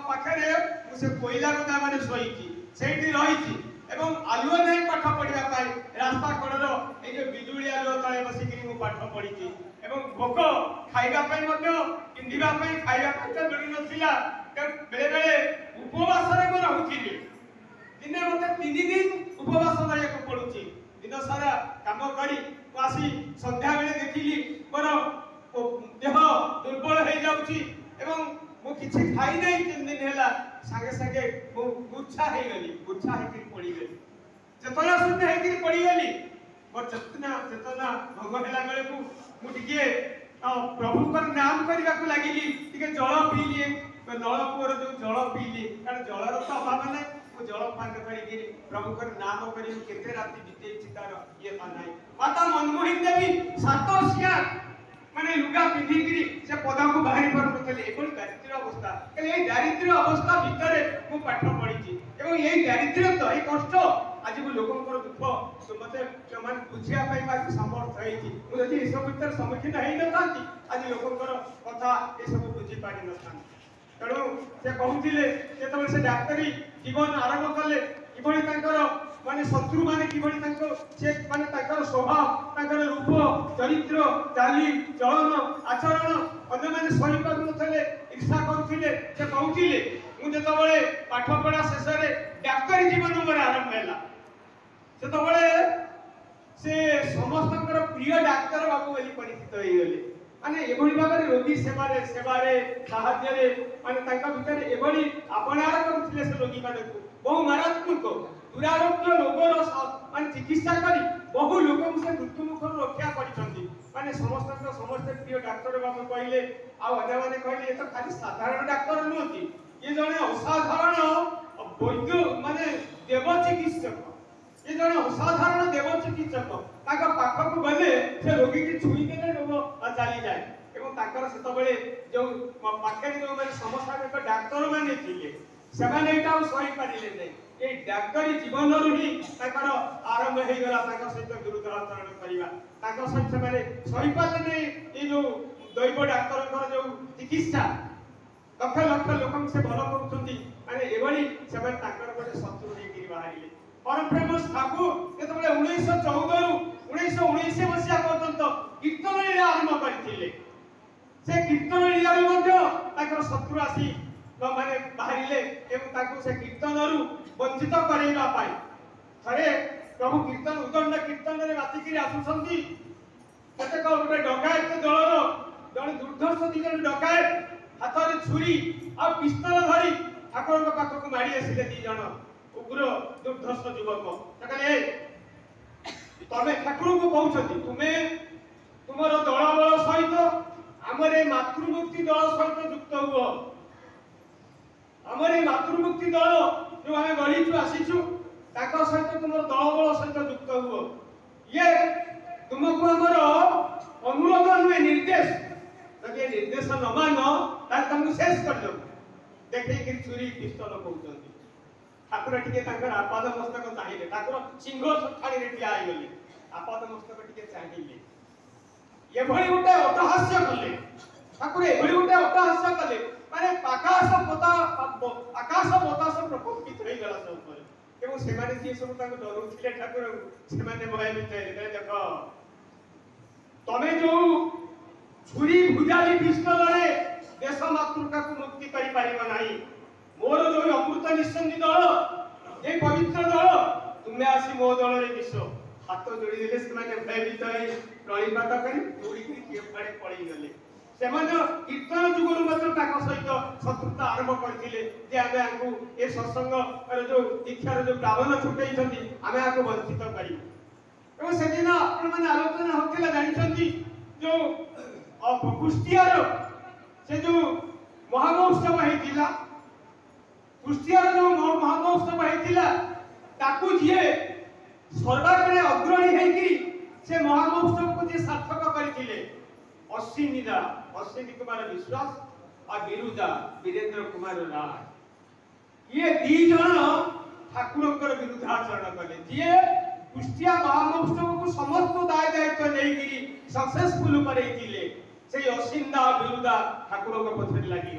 पाखे से कोईला गोदा माने सोईची सेठी रहीची एवं आलुआ नहीं पाठ पढ़िया पाई रास्ता कड़र ये बिजुली आलुआ तले बसिक पाठ पढ़ी एवं भोक खाइबा पाई मध्य पिंधिबा पाई खाइबा पाई तो मिलु नथिला बेले बेले उपवास रे को रहउथिली दिने मते 3 दिन उपवास रहया को पड़ुची दिन सारा काम करी आसी संध्या बेले देखिली मोर देह दुर्बल हो जाउची एवं मु किछि खाई नै 3 दिन हैला संगे संगे मु गुच्छा हे कि पड़ी गली चेतना शून्य हे कि पड़ी गली मोर चेतना भंग हैला बेले को मु टिके प्रभु को नाम करबा को लागिली टिके जल पीली नलकूर जो जल पीली कारण जलर तो अभाव नै मु जल पान करी प्रभु को नाम करी केते राती बीते चितार ये नाही माता मनमोहन देवी सातोसिया माने लुगा पिंधिगिरी से पदा को बाहरी पर नथले एकोल दारिद्र्य अवस्था ए दारिद्र्य अवस्था भितरे मु पाठ पढिची एवं ए दारिद्र्य तो ए कष्ट आज को लोकंकर दुख मते मान बुझिया पाई बा समर्थ हेची मु जति ए सब भीतर सम्मुखीन हेइ न थांती आज लोकंकर कथा ए सब बुझी पाडी न थांती तेणु से कहूतिले जेतबे से डाक्टरी जीवन आरंभ कले किभଳି तांकर माने शत्रु माने किभଳି तांको से माने तांकर स्वभाव तांकर रूप चरित्र चाली चलन आचरण अन्य माने सही पार नथले ईर्षा करूथिले से कहूथिले मु जेतबे पाठ पढ़ा शेष रे डाक्टरी जीवन मोर आरंभ हैला सेतबे से समस्तकर प्रिय डाक्टर बाबू बोली परिचित होई गेले माने एभଳି भाबरे रोगी सेवारे साहाय्य रे माने तांका भितर एभଳି आपणार करूथिले से रोगी मानकु बहु मारात्मक दुरारोग्य रोगर माने चिकित्सा करी बहु लोक से मृत्यु मुख रक्षा करिसंती माने समस्त प्रिय डाक्टर बाबू कहले आ अन्य माने कहले ये तो खाली साधारण डाक्टर नहोती ये जने असाधारण वैद्य माने देव चिकित्सक ये जने असाधारण देव चिकित्सक ताका पाखक गले से रोगी की छुई देले रोग चली जाए एवं ताकर सेतबेले जो पाखे जो माने समसामयिक डाक्टर माने थिले सेमाने एटा सही पारिले नै ए डाक्टरी जीवन रुही ताकर आरंभ हे गला ताकर सहित विरुद्ध आचरण करिवा ताकर सहित माने सही पाले नै ए जो दैव डाक्टरकर जो चिकित्सा लक्ष लक्ष लोकन से भल करूछंती माने एवली सेमाने ताकर गोटे शत्रु हे कि बाहरिले परम प्रेमस ठाकुर जेतबेले 1914 रु 1919 मसिया पर्यंत कीर्तन लीला आरंभ करथिले से कीर्तन लीला रे मध्य ताकर शत्रु आसी माने बाहरिले एवं ताको से कीर्तन रु वंचित करेगा पाई थरे प्रभु कीर्तन उदंड कीर्तन रे बातिकी आसुसंती कते को गोटे डकायत दलर जने दुर्धर्ष दिजन डकायत हाथ रे छुरी आ पिस्तल धरी ठाकुर के पाख को मारी आसिले दी जन उग्र दुर्धर्ष युवक तकले तमे ठाकुर को कहउछती तुमे तुमरो दल बल सहित हमरे मातृमुक्ति दल सहित युक्त हुओ हमरे मातृमुक्ति दल जो हमें गढ़ी आसीचु ताका सहित तुम दल बल सहित युक्त हुओ ये तुमको हमर अनुरोध नुहे निर्देश जदि निर्देश न मान तार तुमको शेष कर दो देखै कि छुरी पिस्तल कहउछंती ठाकुर टिके ताकर आपाद मस्तक चाहिए ठाकुर सिंह छाड़ी रे ठिया आइ गले आपाद मस्तक टिके चाहिए ये भली उठे अटहास्य कले ठाकुर ए भली उठे अटहास्य कले माने आकाश बतास प्रकोपित होई गला सब पर एवं से माने जे सब ताको डरुथिले ठाकुर से माने भयभीत हे देखो तमे जो छुरी भुजाली पिस्तल रे देश मातृका को मुक्ति करि पारिबो नाही मोर जो अमृत निश्चंदी दल ए पवित्र दल तुमे आसी मो दल रे मिसो हाथ जोड़ी देले से माने भयभीत हे प्रणिपात करी जोड़ी के के पड़े पड़ी गले से माने कीर्तन जुगरु मात्र ताको सहित शत्रुता आरंभ करथिले जे आमे आकु ए सत्संग रे जो दीक्षार जो प्रावण छुटै छथि आमे आकु वंचित करी एवं से दिन आपण माने आलोचना होतिला जानि छथि जो कुष्टियार से जो महामहोत्सव हेतिला कुष्टियार जो महामहोत्सव हेतिला ताकु जे सर्वाग्रे अग्रणी है कि से महामहोत्सव को जे सार्थक करथिले अश्विनी कुमार विश्वास और बिरुदा वीरेंद्र कुमार राय ये दी जन ठाकुरकर विरुद्धाचरण कले जे कुष्टिया महामहोत्सव को समस्त दाय दायित्व नहीं सक्सेसफुल करेइथिले से अश्विना बिरुदा ठाकुर को पछरे लागि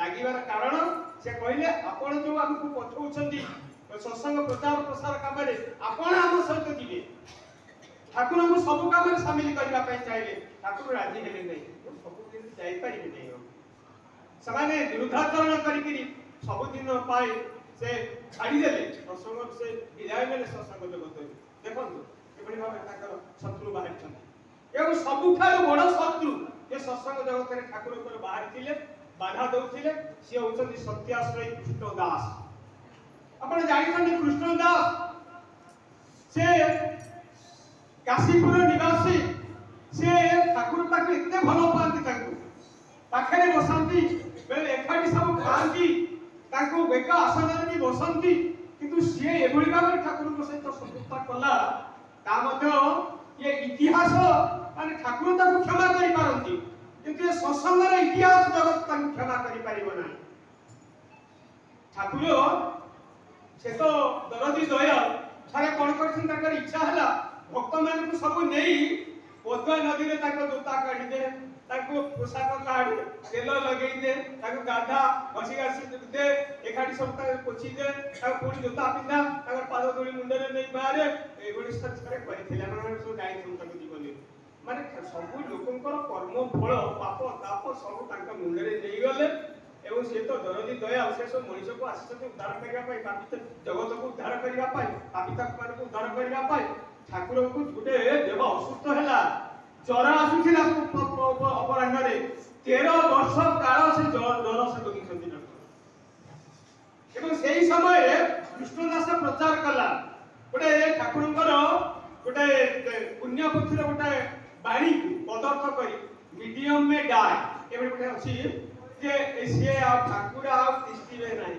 लागिबार कारण से कहले आपण जो हमको पठौछंती सत्संग प्रचार प्रसार काम रे आपण हम सहित जीवे ठाकुर को सब काम रे शामिल करबा पई चाहिले ठाकुर राजी हेले नै सब दिन जाई परिबे नै समाने विरुद्धाचरण करिकरी सब दिन पाए से छाड़ी देले सत्संग से विदाय मेले सत्संग जगत देखंतु एबडी भाबे ताकर शत्रु बाहर छथि एगो सबुठार बड़ शत्रु ये सत्संग जगत रे ठाकुर को बाहर थिले बाधा दउथिले से होचंती सत्याश्रय कृष्ण दास आपण जानिछन्ती कृष्ण दास से काशीपुर निवासी से ठाकुर ताके एते भलो पांती ताकू पाखरे बसंती बेले एखाटी सब खांती ताकू बेका आसन रे बसंती किंतु से एभली भाबे ठाकुर को सहित संयुक्ता कला ता मध्ये ये इतिहास माने ठाकुर ताकू क्षमा करि पारंती किंतु ये सत्संग रे इतिहास जगत ताकू क्षमा करि पारिबो नै ठाकुर से तो दरदी दया थारे कोन करछन ताकर इच्छा हला भक्त मान को सब नेई पद्मा नदी रे ताको जोता काढी दे ताको पोशाक काढ तेल लगेई दे ताको गाधा घसी घसी दे एखाडी सब ताको पोछि दे ताको पुणी जोता पिंदा ताकर पाद धूली मुंडे रे नै बारे एगोडी सत्सरे करिथिला माने सब गाई थुन ताको जीवन माने सब लोकंकर कर्म फल पाप ताप सब ताका मुंडे रे नै गले एवं से तो दरदी दया से सब मनुष्य को आसीछते उद्धार करिया पाई पापित जगत को उद्धार करिया पाई पापित मान को उद्धार करिया पाई ठाकुर को गुटे देव असुस्थ हैला जरा आसुथिला अपराह्न रे 13 वर्ष काल से जर से भोगिछन्ती ठाकुर एवं सेही समय कृष्णदास प्रचार कला गुटे ठाकुरंकर गुटे पुण्य पुत्र गुटे बाणी पदार्थ करी मीडियम में डाय एबे गुटे अछि जे एसिए आ ठाकुर आ तिष्टिबे नाही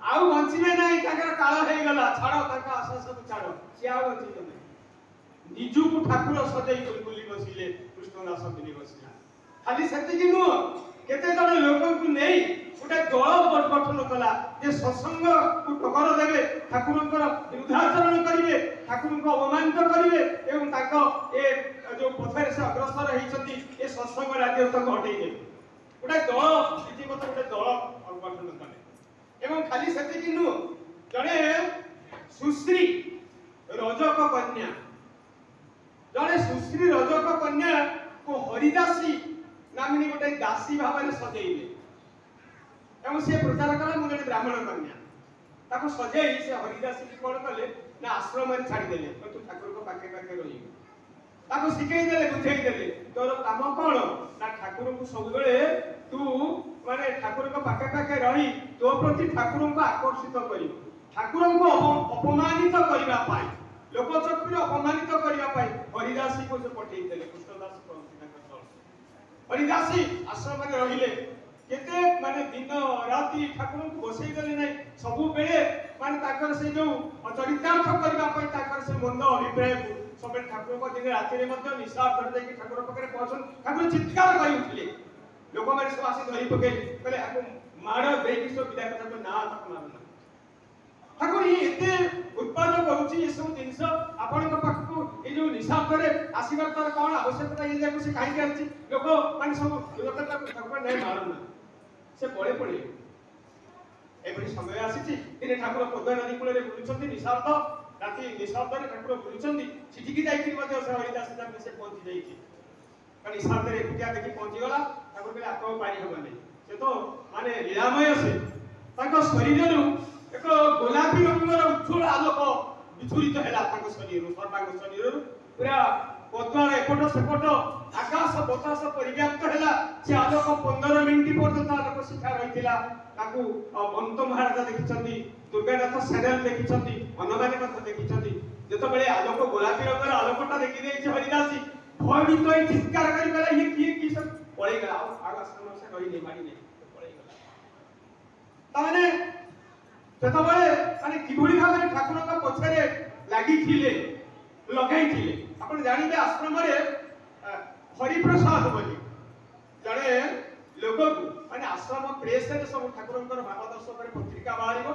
आउ बंचिबे नाही ताकर काल हे गला छाड़ो ताका आशा सब छाड़ो से आउ बंचिबे नाही निजु को ठाकुर सजई बुलबुली बसिले कृष्णदास दिनी बसिला खाली सेति कि नु केते जण लोकन को नेई उटा दल गठन कला जे सत्संग को टकर देबे ठाकुरंकर विरुद्धाचरण करिवे ठाकुर को अवमानित करिवे एवं ताको ए जो पथरे से अग्रसर हेछंती ए सत्संग राज्य तक हटेई देबे उटा दल रीतिमत उटा दल गठन कले एवं खाली सेति कि नु जणे सुश्री रजक कन्या जणे सुश्री रजक कन्या को हरिदासी नामिनी गोटे दासी भाव सजेइले एवं से प्रचार कला मुझे ब्राह्मण कन्या ताको सजेई से हरिदासी की कोन कले ना आश्रम में छाड़ी देले तू ठाकुर को पाके पाके रही ताको सिकेई देले बुझेई देले तोर काम कोन ना ठाकुर को सब बेले तू माने ठाकुर को पाके पाके रही तो प्रति ठाकुर को आकर्षित करी ठाकुर को अपमानित करबा पाई लोक चक्र अपमानित करबा पाई हरिदासी को से पठेई देले कृष्णदास को हरिदासी आश्रम में रहिले केते माने दिन राति ठाकुर को बसई देले नै सब बेले माने ताकर से जो चरितार्थ करबा पई ताकर से मंद अभिप्राय सब ठाकुर को दिन राति रे मध्य निशा कर दे कि ठाकुर पकरे पहुंचन ठाकुर चित्कार करी उठले लोक माने सब आसी धरि पके कहले आको मार दे कि सब विदा करता तो ना तक मारना ठाकुर ये एते उत्पादन करूची ये सब जिंस आपण को पाख को ए जो निशा करे आसीबार तर कोन आवश्यकता ये जाको से काई करची लोक माने सब लोक ठाकुर नै मारना से पळे पळे एबडी समय आसीची तिने ठाकुर पद्मा नदी कूले बुलुचंती निशार्थ राति निशार्थ रे ठाकुर बुलुचंती चिठी की जाई कि मध्ये से हरिदास दास से पहुंची जाईची कनी निशार्थ रे कुटिया देखि पहुंची गला ठाकुर कहले आको पारी हो नै से तो माने लीलामय से ताको शरीर रु एक गोलापी रंगर उज्जवल आलोक विचुरित हैला ताको शरीर रु सर्वांग शरीर रु पूरा पद्मार एपट सेपट आकाश बतास परिव्याप्त हैला से आलोक 15 मिनिट पर्यंत आलोक शिखा रहितिला ताकू बंत महाराज देखिछंती दुर्गानाथ सेनल देखिछंती हनुमान कथा देखिछंती जतो बेले आलोक गोलापी रंगर आलोकटा देखि देछि हरिदासी भयभीत होई चित्कार करि गला ये की सब पळे गला आकाश से रहि नै माडी नै पळे गला ताने जतो बेले माने किभଳି भाबरे ठाकुर का पछरे लागि थिले लगाई थिले आपण जानिबे आश्रम रे हरिप्रसाद बोली जड़े लोक माने आश्रम प्रेस रे सब ठाकुरंकर भागवत पर पत्रिका बाहरिबो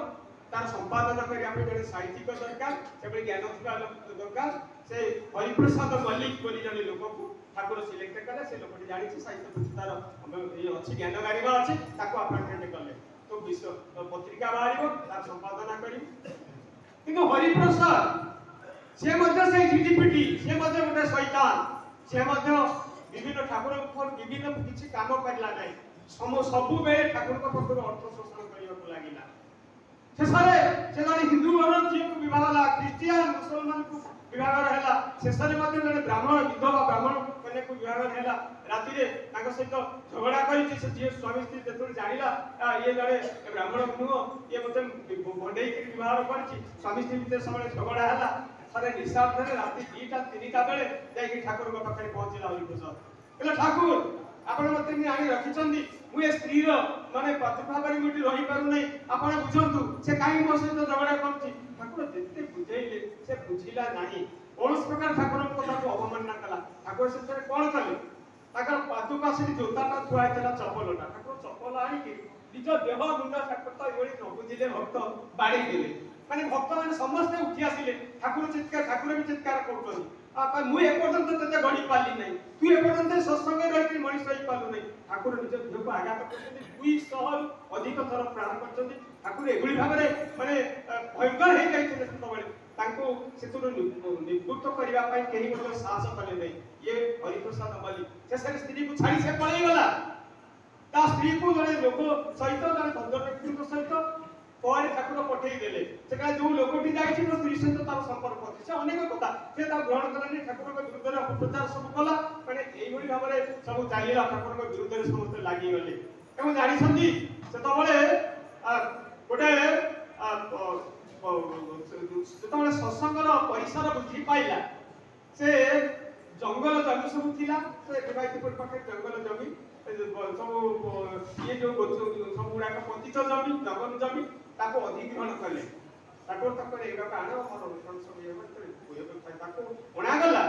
तार संपादन करिया पे जड़े साहित्यिक दरकार सेबे ज्ञान थिबा दरकार से हरिप्रसाद मल्लिक बोली जने लोक को ठाकुर सिलेक्ट कले से लोकटी जानिछि साहित्य प्रति तार ये अछि ज्ञान गारिबा अछि ताको अपॉइंटमेंट कले तो विश्व पत्रिका बाहरिबो तार संपादना करी किंतु हरिप्रसाद से मध्य से झिटिपिटी से मध्य गोटे शैतान से मध्य विभिन्न ठाकुर विभिन्न किछि काम करला नै सबु बेले ठाकुर को पक्ष अर्थ शोषण करने को लगिला शेषरे से जने हिंदू घर जी को विवाह ला क्रिश्चियन मुसलमान को विवाह रहला शेषरे मध्ये जने ब्राह्मण विधवा ब्राह्मण कन्या को विवाह रहला राति रे ताଙ୍କ सहित झगड़ा करिछि से जे स्वामी स्त्री जेतुर जानिला ये जने ब्राह्मण नुह ये मते बंडेई के विवाह करछि स्वामी स्त्री भीतर समय झगड़ा हला थरे निशाब रे राति 2टा 3टा बेले जाई कि ठाकुर को पाखरे पहुंचिला हरि प्रसाद कहला ठाकुर आपण मते नि आनी रखिचंदी मु ए स्त्री रो माने प्रतिभाबरी मुटी रही पारु नै आपण बुझंतु से काई मो सहित झगड़ा करछि ठाकुर जेते बुझैले से बुझिला नाही ओस प्रकार ठाकुर को कथा को अवमानना कला ठाकुर से कोन कले ताकर पादुका से जोताटा थुआ हैतला चप्पलटा ठाकुर चप्पल आनी कि निज देह मुंडा ठाकुर तो एवढी न बुझिले भक्त बाड़ी देले माने भक्त माने समस्त उठी आसिले ठाकुर भी चित्कार करछन मु ए पर्यंत तते गडी पाली नै तू ए पर्यंत सत्संग रही मनीष रही पालु नै ठाकुर निज देह को आघात करछन 200 अधिक थर प्राण करछन ठाकुर एगुली भाबरे माने भयंकर हे जाइछन तबले तांको सेतुर निवृत्त करिवा पई केही मते साहस कले नै ये हरिप्रसाद मल्लिक से स्त्री को छाड़ी से पळै गला ता स्त्री को जने लोक सहित जने भद्र व्यक्ति को सहित पर ठाकुर पठेई देले से का जो लोकटी जाइछि तो स्त्री सहित तार संपर्क अछि से अनेक कथा से ता ग्रहण करने ठाकुर के विरुद्ध रे अपप्रचार सब कला माने एई भली भाबरे सब चालीला ठाकुर के विरुद्ध रे समस्त लागि गले एवं जानि छथि से तबले गोटे जेतबले सत्संगर परिसर वृद्धि पाइला से जंगल जमी सब थिला से डिवाइसपुर पाखे जंगल जमी सब ये जो सब गुड़ा पतित जमी जंगल जमी ताको अधिग्रहण कले ताको तक एगा का आनो और अनुष्ठान सब ये करे ताको ओणा गला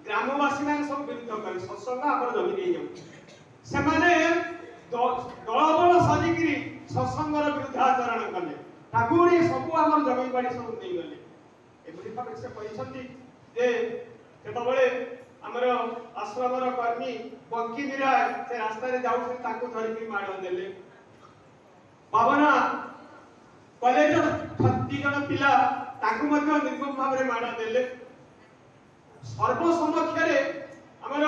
ग्रामवासी माने सब विरुद्ध कले सत्संग हमर जमी नै जाउ से माने दलबल साजिगिरी सत्संगर विरुद्धाचरण कले ठाकुर ये सब हमर जमी बाड़ी सब नै गले एबुली भाबे से कहिसंती जे केतबळे हमर आश्रमर कर्मी बंकी मीरा से रास्ता रे जाउ से ताको धरि के माड देले बाबना कॉलेज 30 जन पिला ताको मध्ये निर्गम भाबरे माड देले सर्वसम्मुख रे हमर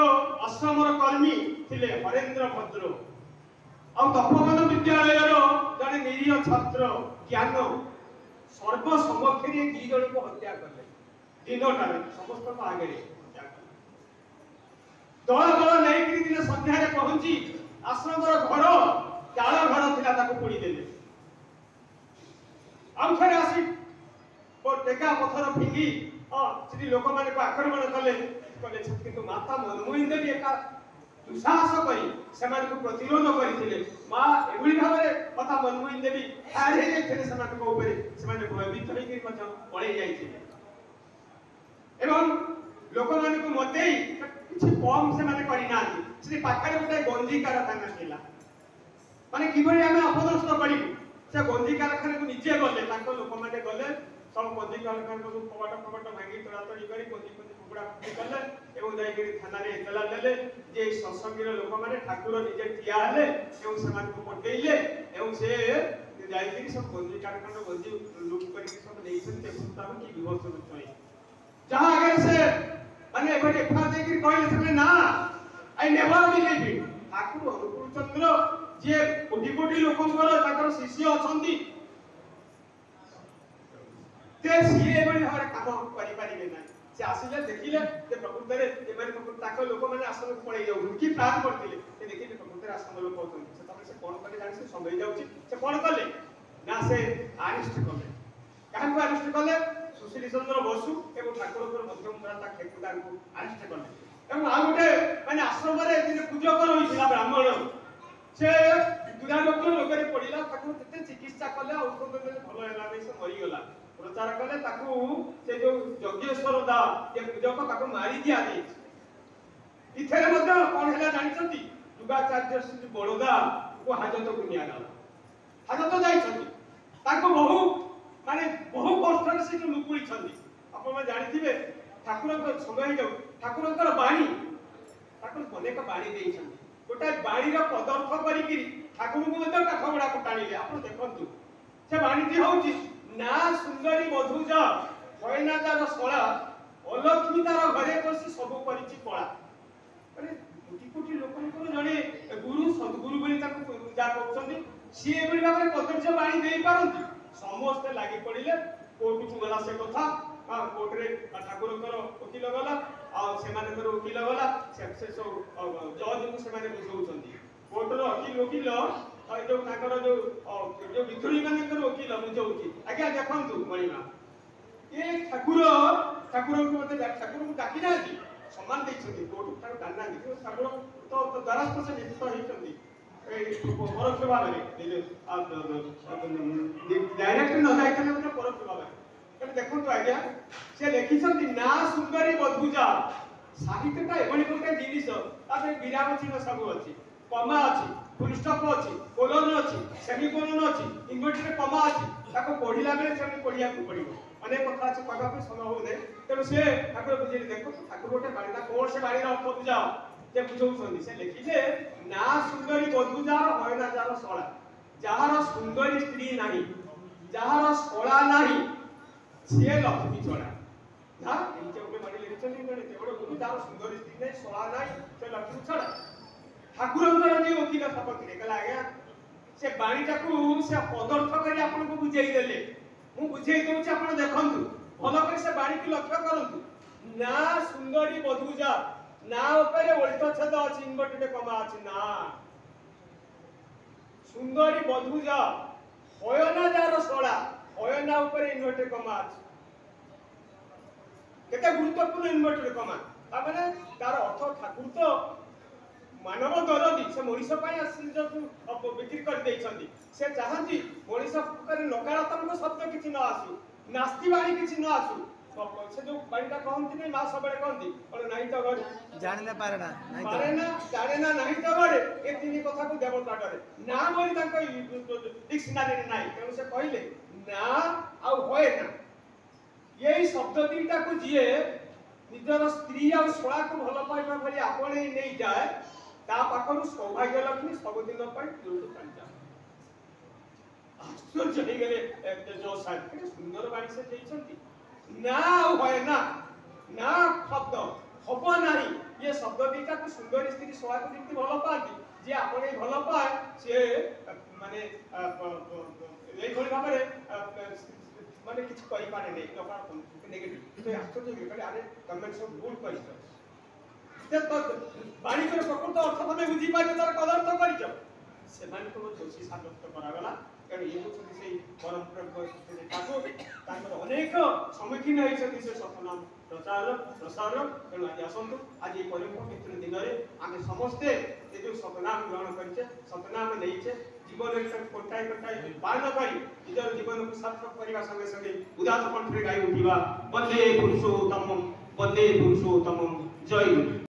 आश्रमर कर्मी थिले हरेंद्र भद्र आ तपोवन विद्यालय रो जने निरीह छात्र ज्ञान सर्वसम्मुख रे 2 जन को हत्या करले दिनटा समस्त को आगे दल दल नहीं कि दिन संध्या रे पहुंची आश्रम घर चाल घर थिला ताको पोड़ी देले आउ थरे आसी टेका पत्थर फिंगी सिटी लोक माने को आक्रमण कले किंतु माता मनमोहन देवी एका दुसाहस करी समान को प्रतिरोध करिथिले मा एगुली भाबरे माता मनमोहन देवी हारे जेथे समान को ऊपर समान भयभीत होई कि मत पळे जाइथिले एवं लोक माने को मतेई किछि कम से माने करि नाथि से पाखरे गोटे गंजी कारखाना थिला माने किबरी हमें अपदस्थ करी से गंजी कारखाना को निजे गले ताको लोक माने गले सब गंजी कारखाना को कबाट भांगी तोड़ा तोड़ी करी गंजी कुकुड़ा कले एवं जाई के थाना रे इतला देले जे सत्संगीर लोक माने ठाकुर निजे ठिया हले एवं समान को पटेइले एवं से जाई के सब गंजी कारखाना गंजी लूट करी सब लेइछन ते पुस्ताव की विभत्स होई जहां अगर से माने एबे एफा दे के कहले से ना I never believe it Thakur अनुकूल चंद्र जे कोटी कोटी लोकंकर ताकर शिष्य अछंती ते सिए एबे हमर काम करि परिबे ना से आसिले देखिले जे प्रकृति रे एबे प्रकृति ताको लोक माने आश्रम पळै जाउ की प्लान करथिले से देखिले प्रकृति रे आश्रम लोक होतन से तमे से कोन करे जानि से समय जाउची से कोन करले ना से अरेस्ट करले काहे को अरेस्ट करले सुशील चंद्र बसु एवं ठाकुर मध्यम भ्राता खेकुदार को अरेस्ट करले एवं आ गोटे माने आश्रम रे दिन पूजक रहिथिला ब्राह्मण से दुरा लोक रे पडिला ठाकुर केते चिकित्सा करले औषध देले भलो हैला नै से मरि गेला प्रचार करले ताकू से जो यज्ञेश्वर दा जे पूजक ताकू मारी दिया दे इथेरे मध्ये कोन हैला जानि छथि दुगाचार्य श्री बड़ोदा को हाजत को निया गला हाजत जाई छथि ताकू बहु माने बहु कष्ट से जो नुकुली छथि आपण में जानि थिबे ଠାକୁରଙ୍କ ସମୟ ହେଇଯାଉ ଠାକୁରଙ୍କର ବାଣୀ ଠାକୁର ଅନେକ ବାଣୀ ଦେଇଛନ୍ତି ଗୋଟାଏ ବାଣୀର ପଦାର୍ଥ କରିକି ଠାକୁରଙ୍କୁ ମଧ୍ୟ କାଠ ଗୁଡ଼ାକୁ ଟାଣିଲେ ଆପଣ ଦେଖନ୍ତୁ ସେ ବାଣୀଟି ହଉଛି ନା ସୁନ୍ଦରୀ ମଧୁଜ ହଇନା ଯାର ଶଳା ଅଲକ୍ଷ୍ମୀ ତାର ଘରେ ବସି ସବୁ କରିଛି କଳା ମାନେ କୋଟି କୋଟି ଲୋକଙ୍କର ଜଣେ ଗୁରୁ ସଦ୍ଗୁରୁ ବୋଲି ତାକୁ ଯାହା କହୁଛନ୍ତି ସିଏ ଏଭଳି ଭାବରେ କଦର୍ଯ୍ୟ ବାଣୀ ଦେଇପାରନ୍ତି ସମସ୍ତେ ଲାଗି ପଡ଼ିଲେ କୋର୍ଟକୁ ଗଲା ସେ କଥା କୋର୍ଟରେ ଠାକୁରଙ୍କର ଓକିଲ ଗଲା ଆଉ ସେମାନଙ୍କର ଓକିଲ ଗଲା ସେ ସବୁ ଜଜଙ୍କୁ ସେମାନେ ବୁଝଉଛନ୍ତି କୋର୍ଟର ଓକିଲ ଯୋଉ ତାଙ୍କର ଯୋଉ ବିଦ୍ରୋହୀ ମାନଙ୍କର ଓକିଲ ବୁଝଉଛି ଆଜ୍ଞା ଦେଖନ୍ତୁ ମଣିମା ଏ ଠାକୁରଙ୍କୁ ମତେ ଠାକୁରଙ୍କୁ ଡାକି ନାହାନ୍ତି ସମ୍ମାନ ଦେଇଛନ୍ତି କୋର୍ଟ ତାଙ୍କୁ ଡାକି ନାହାନ୍ତି ଠାକୁର ତ ଦ୍ୱାରସ୍ଥ ସେ ନିଯୁକ୍ତ ହେଇଛନ୍ତି ପରୋକ୍ଷ ଭାବରେ ଡାଇରେକ୍ଟ ନ ଯାଇଥିଲେ ମଧ୍ୟ ପରୋକ୍ଷ ଭାବରେ ଦେଖନ୍ତୁ ଆଜ୍ଞା ସେ ଲେଖିଛନ୍ତି ନା ସୁନ୍ଦରୀ ବଧୂଜା ସାହିତ୍ୟଟା ଏଭଳି ଗୋଟେ ଜିନିଷ ତାପରେ ବିରାମ ଚିହ୍ନ ସବୁ ଅଛି କମା ଅଛି ଫୁଲ ଷ୍ଟପ୍ ଅଛି କୋଲନ ଅଛି ସେମିକୋଲନ ଅଛି ଇନଭର୍ଟେଡ୍ କମା ଅଛି ତାକୁ ପଢିଲା ବେଳେ ସେମିତି ପଢିବାକୁ ପଡିବ ଅନେକ କଥା ଅଛି କହିବା ପାଇଁ ସମୟ ହଉନି ତେଣୁ ସେ ଠାକୁର ବୁଝେଇଲେ ଦେଖନ୍ତୁ ଠାକୁର ଗୋଟେ ବାଣୀଟା କଣ ସେ ବାଣୀର ଅର୍ଥ ବୁଝାଅ ସେ ବୁଝଉଛନ୍ତି ସେ ଲେଖିଲେ ନା ସୁନ୍ଦରୀ ବଧୂଜା ହଇନା ଯାର ଶଳା ଯାହାର ସୁନ୍ଦରୀ ସ୍ତ୍ରୀ ନାହିଁ ଯାହାର ଶଳା ନାହିଁ ସିଏ ଲକ୍ଷ୍ମୀ ଛଡା ନା ଏମିତି ଗୋଟେ ବାଣୀ ଲେଖିଛନ୍ତି ଜଣେ କେବଳ ଗୁରୁ ଯାହାର ସୁନ୍ଦରୀ ସ୍ତ୍ରୀ ନାହିଁ ଶଳା ନାହିଁ ସେ ଲକ୍ଷ୍ମୀ ଛଡା ଠାକୁରଙ୍କର ଯେ ଓକିଲ ଶପଥରେ କହିଲା ଆଜ୍ଞା ସେ ବାଣୀଟାକୁ ସେ ପଦାର୍ଥ କରି ଆପଣଙ୍କୁ ବୁଝେଇ ଦେଲେ ମୁଁ ବୁଝେଇ ଦଉଛି ଆପଣ ଦେଖନ୍ତୁ ଭଲ କରି ସେ ବାଣୀକୁ ଲକ୍ଷ୍ୟ କରନ୍ତୁ ନା ସୁନ୍ଦରୀ ବଧୂଜା ନା ଉପରେ ଓଲ୍ଟ ଛେଦ ଅଛି ଇନଭର୍ଟେଡ୍ କମା ଅଛି ନା ସୁନ୍ଦରୀ ବଧୂଜା ହୟନା ଯାର ଶଳା ହୟନା ଉପରେ ଇନଭର୍ଟେଡ୍ କମା ଅଛି କେତେ ଗୁରୁତ୍ୱପୂର୍ଣ୍ଣ ଇନଭର୍ଟେଡ୍ କମା ତାମାନେ ତାର ଅର୍ଥ ଠାକୁର ତ ମାନବ ଦରଦି ସେ ମଣିଷ ପାଇଁ ଆଶ୍ଚର୍ଯ୍ୟକୁ ବିକ୍ରି କରିଦେଇଛନ୍ତି ସେ ଚାହାନ୍ତି ମଣିଷ ଉପରେ ନକାରାତ୍ମକ ଶବ୍ଦ କିଛି ନ ଆସୁ ନାସ୍ତି ବାଣୀ କିଛି ନ ଆସୁ ସେ ଯୋଉ ବାଣୀଟା କହନ୍ତି ନାଇଁ ମା ସବୁବେଳେ କହନ୍ତି କଣ ନାହିଁ ତ ଘରେ ଜାଣିଲେ ପାରେ ନା ଜାଣେ ନା ନାହିଁ ତ ଘରେ ଏ ତିନି କଥାକୁ ଦେବତା ଡରେ ନା ବୋଲି ତାଙ୍କ ଡିକ୍ସନାରୀରେ ନାହିଁ ତେଣୁ ସେ କହିଲେ ନା ଆଉ ହଏ ନା ଏଇ ଶବ୍ଦ ଦିଟାକୁ ଯିଏ ନିଜର ସ୍ତ୍ରୀ ଆଉ ଶଳାକୁ ଭଲ ପାଇବା ଭଳି ଆପଣେଇ ନେଇଯାଏ ତା ପାଖରୁ ସୌଭାଗ୍ୟ ଲକ୍ଷ୍ମୀ ସବୁଦିନ ପାଇଁ ଦୂରକୁ ଚାଲିଯାଏ ଆଶ୍ଚର୍ଯ୍ୟ ହେଇଗଲେ ସୁନ୍ଦର ବାଣୀ ସେ ଦେଇଛନ୍ତି ନା ଆଉ ହଏ ନା ନା ଶବ୍ଦ ହବ ନାହିଁ ଇଏ ଶବ୍ଦ ଦିଟାକୁ ସୁନ୍ଦରୀ ସ୍ତ୍ରୀ ଶଳାକୁ ଯେମିତି ଭଲ ପାଆନ୍ତି ଯିଏ ଆପଣେଇ ଭଲ ପାଏ ସିଏ ମାନେ ଏଇଭଳି ଭାବରେ ମାନେ କିଛି କରିପାରେ ନାହିଁ ନେଗେଟିଭ ଆଶ୍ଚର୍ଯ୍ୟ ହେଇଗଲେ ଆରେ ତମେ ସବୁ ଭୁଲ କରିଛ ବାଣୀର ପ୍ରକୃତ ଅର୍ଥ ତମେ ବୁଝିପାରିଛ ତାର ପଦାର୍ଥ କରିଛ ସେମାନଙ୍କୁ ଦୋଷୀ ସାବ୍ୟସ୍ତ କରାଗଲା ତେଣୁ ଇଏ ହେଉଛନ୍ତି ସେଇ ଠାକୁର ତାଙ୍କର ଅନେକ ସମ୍ମୁଖୀନ ହେଇଛନ୍ତି ସେ ସତନାମ ପ୍ରସାର ତେଣୁ ଆଜି ଆସନ୍ତୁ ଆଜି ଏହି ପବିତ୍ର ଦିନରେ ଆମେ ସମସ୍ତେ ଏ ଯେଉଁ ସତନାମ ଗ୍ରହଣ କରିଛେ ସତନାମ ନେଇଛେ ଜୀବନରେ କଣ୍ଟାଇ ପାଳନ କରି ନିଜର ଜୀବନକୁ ସାର୍ଥକ କରିବା ସଙ୍ଗେ ସଙ୍ଗେ ଉଦାତ୍ତ କଣ୍ଠରେ ଗାଇ ଉଠିବା ବନ୍ଦେ ପୁରୁଷୋତ୍ତମ ଜୟ ଗୁରୁ।